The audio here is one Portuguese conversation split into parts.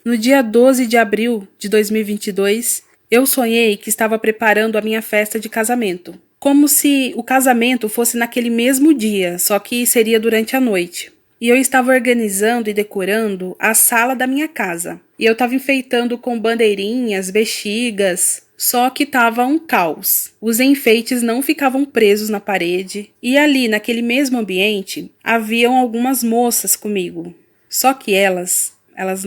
No dia 12 de abril de 2022, eu sonhei que estava preparando a minha festa de casamento. Como se o casamento fosse naquele mesmo dia, só que seria durante a noite. E eu estava organizando e decorando a sala da minha casa. E eu estava enfeitando com bandeirinhas, bexigas, só que estava um caos. Os enfeites não ficavam presos na parede. E ali, naquele mesmo ambiente, haviam algumas moças comigo. Só que elas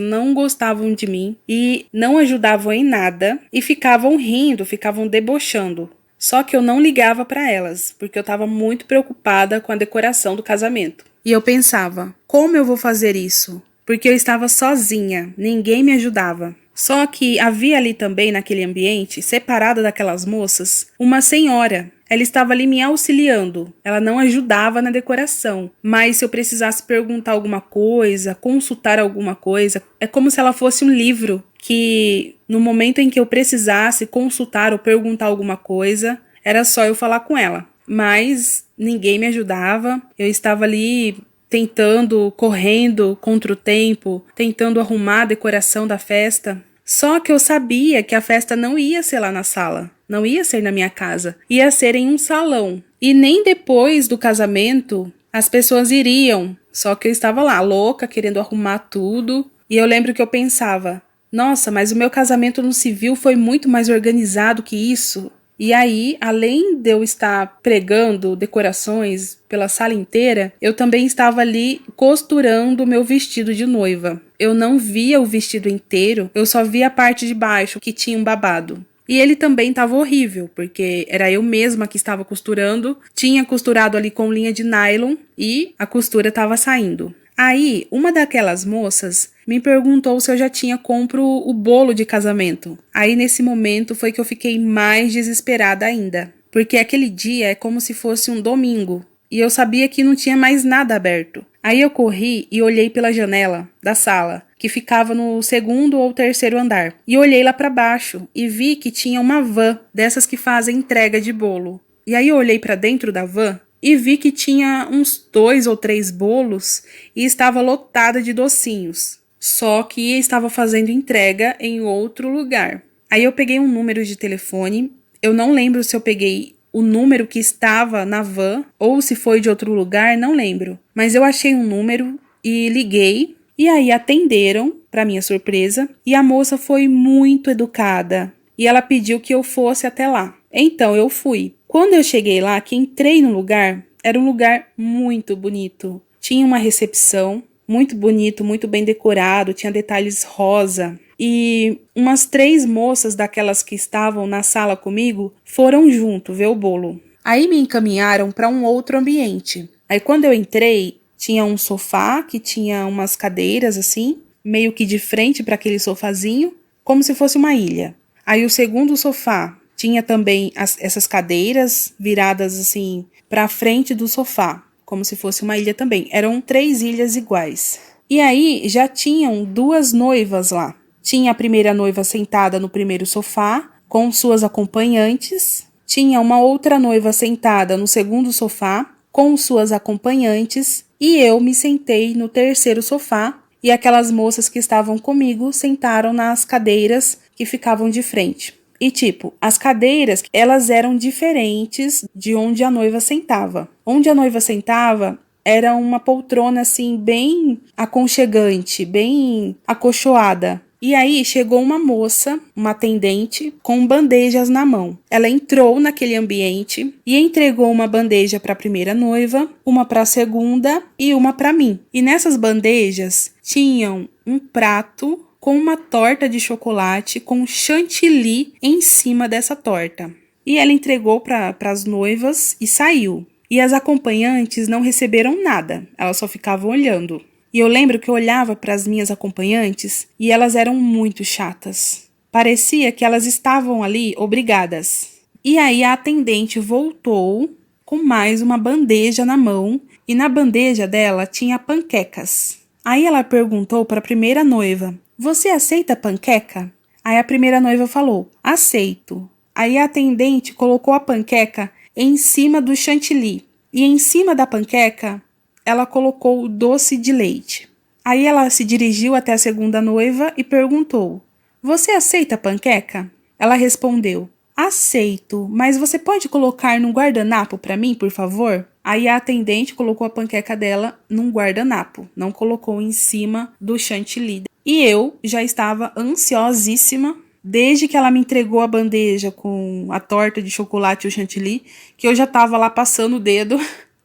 não gostavam de mim e não ajudavam em nada e ficavam rindo, ficavam debochando. Só que eu não ligava para elas, porque eu estava muito preocupada com a decoração do casamento. E eu pensava, como eu vou fazer isso? Porque eu estava sozinha, ninguém me ajudava. Só que havia ali também, naquele ambiente, separada daquelas moças, uma senhora. Ela estava ali me auxiliando, ela não ajudava na decoração, mas se eu precisasse perguntar alguma coisa, consultar alguma coisa, é como se ela fosse um livro que no momento em que eu precisasse consultar ou perguntar alguma coisa, era só eu falar com ela. Mas ninguém me ajudava, eu estava ali tentando, correndo contra o tempo, tentando arrumar a decoração da festa. Só que eu sabia que a festa não ia ser lá na sala, não ia ser na minha casa, ia ser em um salão. E nem depois do casamento as pessoas iriam, só que eu estava lá, louca, querendo arrumar tudo. E eu lembro que eu pensava, nossa, mas o meu casamento no civil foi muito mais organizado que isso. E aí, além de eu estar pregando decorações pela sala inteira, eu também estava ali costurando o meu vestido de noiva. Eu não via o vestido inteiro, eu só via a parte de baixo, que tinha um babado. E ele também estava horrível, porque era eu mesma que estava costurando, tinha costurado ali com linha de nylon e a costura estava saindo. Aí, uma daquelas moças me perguntou se eu já tinha compro o bolo de casamento. Aí, nesse momento, foi que eu fiquei mais desesperada ainda. Porque aquele dia é como se fosse um domingo. E eu sabia que não tinha mais nada aberto. Aí eu corri e olhei pela janela da sala, que ficava no segundo ou terceiro andar. E olhei lá para baixo e vi que tinha uma van dessas que fazem entrega de bolo. E aí eu olhei para dentro da van e vi que tinha uns 2 ou 3 bolos e estava lotada de docinhos. Só que estava fazendo entrega em outro lugar. Aí eu peguei um número de telefone. Eu não lembro se eu peguei o número que estava na van ou se foi de outro lugar, não lembro. Mas eu achei um número e liguei. E aí atenderam, para minha surpresa. E a moça foi muito educada. E ela pediu que eu fosse até lá. Então eu fui. Quando eu cheguei lá, que entrei no lugar, era um lugar muito bonito. Tinha uma recepção muito bonito, muito bem decorado, tinha detalhes rosa. E umas 3 moças daquelas que estavam na sala comigo foram junto ver o bolo. Aí me encaminharam para um outro ambiente. Aí quando eu entrei, tinha um sofá que tinha umas cadeiras assim, meio que de frente para aquele sofazinho, como se fosse uma ilha. Aí o segundo sofá tinha também essas cadeiras viradas assim para frente do sofá, como se fosse uma ilha também. Eram 3 ilhas iguais. E aí já tinham 2 noivas lá. Tinha a primeira noiva sentada no primeiro sofá, com suas acompanhantes. Tinha uma outra noiva sentada no segundo sofá, com suas acompanhantes. E eu me sentei no terceiro sofá. E aquelas moças que estavam comigo sentaram nas cadeiras que ficavam de frente. E tipo, as cadeiras, elas eram diferentes de onde a noiva sentava. Onde a noiva sentava era uma poltrona assim bem aconchegante, bem acolchoada. E aí chegou uma moça, uma atendente, com bandejas na mão. Ela entrou naquele ambiente e entregou uma bandeja para a primeira noiva, uma para a segunda e uma para mim. E nessas bandejas tinham um prato com uma torta de chocolate com chantilly em cima dessa torta. E ela entregou para as noivas e saiu. E as acompanhantes não receberam nada, elas só ficavam olhando. E eu lembro que eu olhava para as minhas acompanhantes e elas eram muito chatas. Parecia que elas estavam ali obrigadas. E aí a atendente voltou com mais uma bandeja na mão e na bandeja dela tinha panquecas. Aí ela perguntou para a primeira noiva: "Você aceita panqueca?" Aí a primeira noiva falou: "Aceito." Aí a atendente colocou a panqueca em cima do chantilly. E em cima da panqueca, ela colocou o doce de leite. Aí ela se dirigiu até a segunda noiva e perguntou: "Você aceita a panqueca?" Ela respondeu: "Aceito, mas você pode colocar num guardanapo para mim, por favor?" Aí a atendente colocou a panqueca dela num guardanapo, não colocou em cima do chantilly. E eu já estava ansiosíssima, desde que ela me entregou a bandeja com a torta de chocolate e o chantilly, que eu já estava lá passando o dedo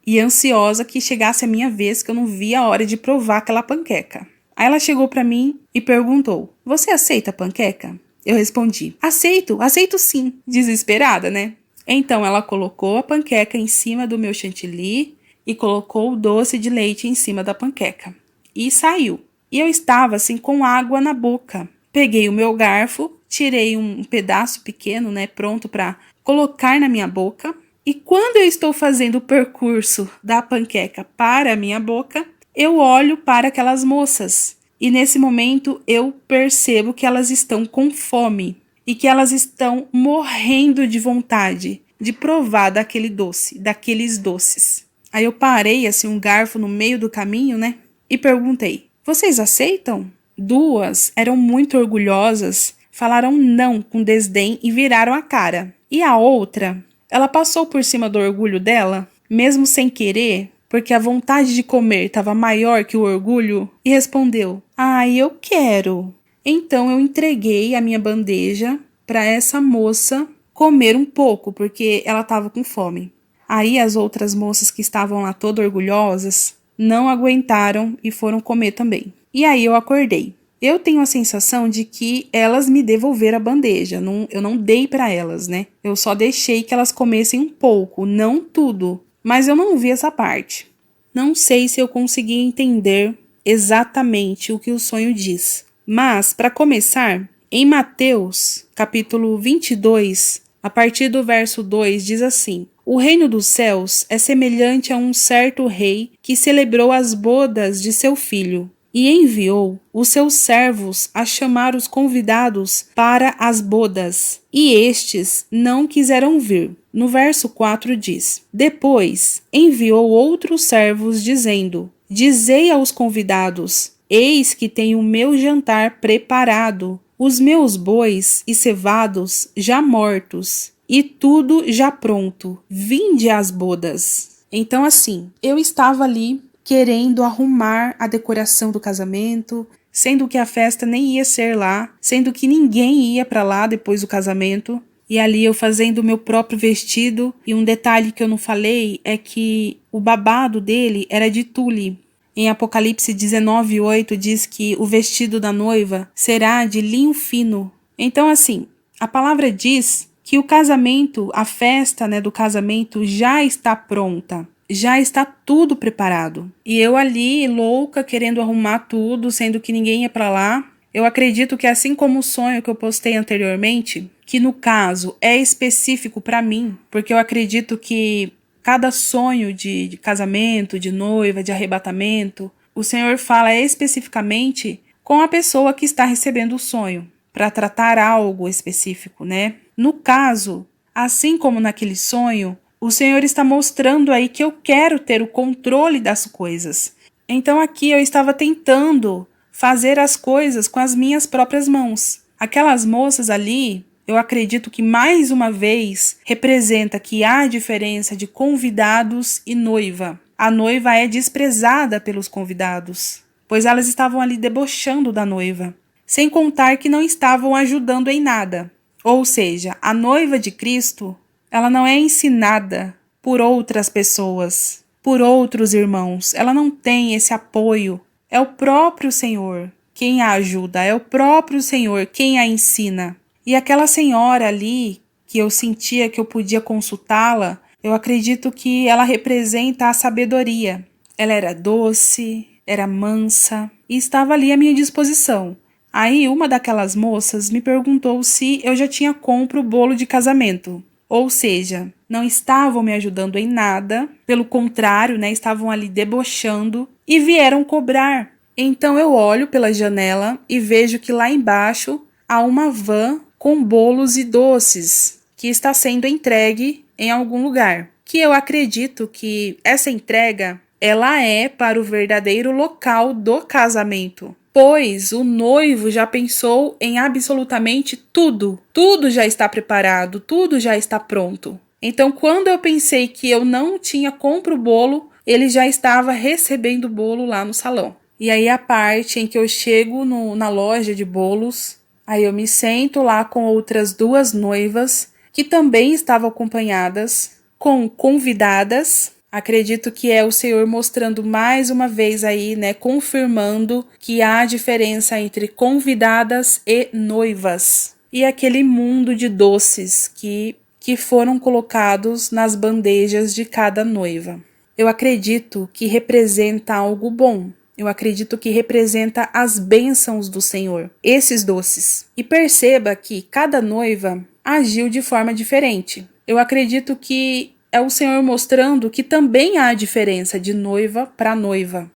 e ansiosa que chegasse a minha vez, que eu não via a hora de provar aquela panqueca. Aí ela chegou para mim e perguntou: "Você aceita a panqueca?" Eu respondi: "Aceito, aceito sim", desesperada, né? Então ela colocou a panqueca em cima do meu chantilly e colocou o doce de leite em cima da panqueca. E saiu. E eu estava assim com água na boca. Peguei o meu garfo, tirei um pedaço pequeno, né, pronto para colocar na minha boca. E quando eu estou fazendo o percurso da panqueca para a minha boca, eu olho para aquelas moças. E nesse momento eu percebo que elas estão com fome e que elas estão morrendo de vontade de provar daquele doce, daqueles doces. Aí eu parei assim um garfo no meio do caminho, né? E perguntei: "Vocês aceitam?" Duas eram muito orgulhosas, falaram não com desdém e viraram a cara. E a outra, ela passou por cima do orgulho dela, mesmo sem querer, porque a vontade de comer estava maior que o orgulho, e respondeu: "Ai, eu quero." Então eu entreguei a minha bandeja para essa moça comer um pouco, porque ela estava com fome. Aí as outras moças que estavam lá todas orgulhosas não aguentaram e foram comer também. E aí eu acordei. Eu tenho a sensação de que elas me devolveram a bandeja. Eu não dei para elas, né? Eu só deixei que elas comessem um pouco, não tudo. Mas eu não vi essa parte. Não sei se eu consegui entender exatamente o que o sonho diz. Mas, para começar, em Mateus, capítulo 22, a partir do verso 2, diz assim: "O reino dos céus é semelhante a um certo rei que celebrou as bodas de seu filho e enviou os seus servos a chamar os convidados para as bodas, e estes não quiseram vir." No verso 4 diz: "Depois enviou outros servos dizendo: Dizei aos convidados: Eis que tenho o meu jantar preparado, os meus bois e cevados já mortos, e tudo já pronto. Vinde às bodas." Então, assim, eu estava ali querendo arrumar a decoração do casamento, sendo que a festa nem ia ser lá, sendo que ninguém ia para lá depois do casamento. E ali eu fazendo o meu próprio vestido. E um detalhe que eu não falei é que o babado dele era de tule. Em Apocalipse 19:8 diz que o vestido da noiva será de linho fino. Então, assim, a palavra diz que o casamento, a festa, né, do casamento já está pronta. Já está tudo preparado. E eu ali, louca, querendo arrumar tudo, sendo que ninguém ia para lá. Eu acredito que assim como o sonho que eu postei anteriormente, que no caso é específico para mim, porque eu acredito que cada sonho de casamento, de noiva, de arrebatamento, o Senhor fala especificamente com a pessoa que está recebendo o sonho, para tratar algo específico, né? No caso, assim como naquele sonho, o Senhor está mostrando aí que eu quero ter o controle das coisas. Então aqui eu estava tentando fazer as coisas com as minhas próprias mãos. Aquelas moças ali, eu acredito que mais uma vez representa que há diferença de convidados e noiva. A noiva é desprezada pelos convidados, pois elas estavam ali debochando da noiva, sem contar que não estavam ajudando em nada. Ou seja, a noiva de Cristo, ela não é ensinada por outras pessoas, por outros irmãos. Ela não tem esse apoio. É o próprio Senhor quem a ajuda, é o próprio Senhor quem a ensina. E aquela senhora ali, que eu sentia que eu podia consultá-la, eu acredito que ela representa a sabedoria. Ela era doce, era mansa e estava ali à minha disposição. Aí uma daquelas moças me perguntou se eu já tinha compro o bolo de casamento. Ou seja, não estavam me ajudando em nada, pelo contrário, né, estavam ali debochando e vieram cobrar. Então eu olho pela janela e vejo que lá embaixo há uma van com bolos e doces que está sendo entregue em algum lugar. Que eu acredito que essa entrega ela é para o verdadeiro local do casamento. Pois o noivo já pensou em absolutamente tudo. Tudo já está preparado, tudo já está pronto. Então, quando eu pensei que eu não tinha compro o bolo, ele já estava recebendo o bolo lá no salão. E aí a parte em que eu chego na loja de bolos, aí eu me sento lá com outras 2 noivas, que também estavam acompanhadas, com convidadas. Acredito que é o Senhor mostrando mais uma vez aí, né, confirmando que há diferença entre convidadas e noivas. E aquele mundo de doces que foram colocados nas bandejas de cada noiva. Eu acredito que representa algo bom. Eu acredito que representa as bênçãos do Senhor, esses doces. E perceba que cada noiva agiu de forma diferente. Eu acredito que é o Senhor mostrando que também há diferença de noiva para noiva.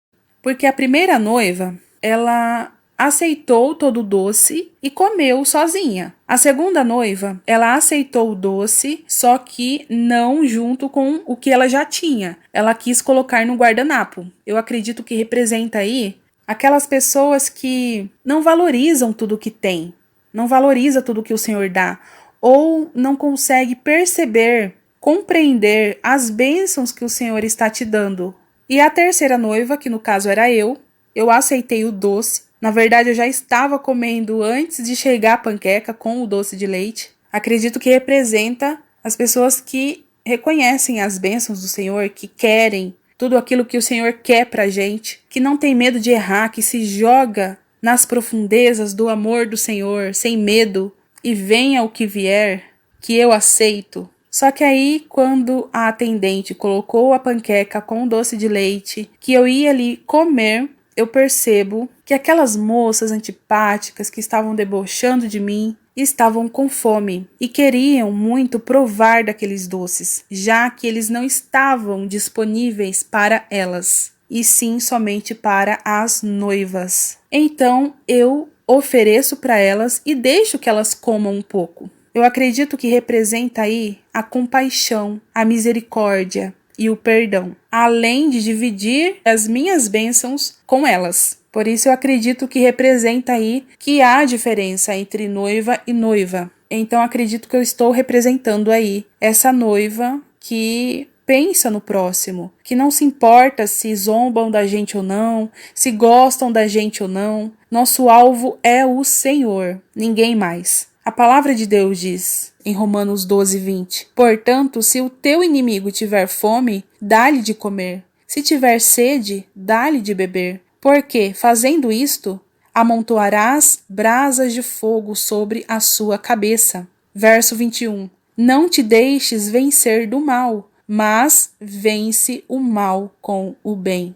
Porque a primeira noiva, ela aceitou todo o doce e comeu sozinha. A segunda noiva, ela aceitou o doce, só que não junto com o que ela já tinha. Ela quis colocar no guardanapo. Eu acredito que representa aí aquelas pessoas que não valorizam tudo que tem, não valoriza tudo que o Senhor dá, ou não consegue perceber, compreender as bênçãos que o Senhor está te dando. E a terceira noiva, que no caso era eu aceitei o doce. Na verdade, eu já estava comendo antes de chegar a panqueca com o doce de leite. Acredito que representa as pessoas que reconhecem as bênçãos do Senhor, que querem tudo aquilo que o Senhor quer pra gente, que não tem medo de errar, que se joga nas profundezas do amor do Senhor, sem medo, e venha o que vier, que eu aceito. Só que aí, quando a atendente colocou a panqueca com o doce de leite, que eu ia ali comer, eu percebo que aquelas moças antipáticas que estavam debochando de mim estavam com fome e queriam muito provar daqueles doces, já que eles não estavam disponíveis para elas, e sim somente para as noivas. Então eu ofereço para elas e deixo que elas comam um pouco. Eu acredito que representa aí a compaixão, a misericórdia e o perdão, além de dividir as minhas bênçãos com elas. Por isso eu acredito que representa aí que há diferença entre noiva e noiva. Então acredito que eu estou representando aí essa noiva que pensa no próximo, que não se importa se zombam da gente ou não, se gostam da gente ou não. Nosso alvo é o Senhor, ninguém mais. A palavra de Deus diz, em Romanos 12:20, portanto, se o teu inimigo tiver fome, dá-lhe de comer. Se tiver sede, dá-lhe de beber. Porque, fazendo isto, amontoarás brasas de fogo sobre a sua cabeça. Verso 21, não te deixes vencer do mal, mas vence o mal com o bem.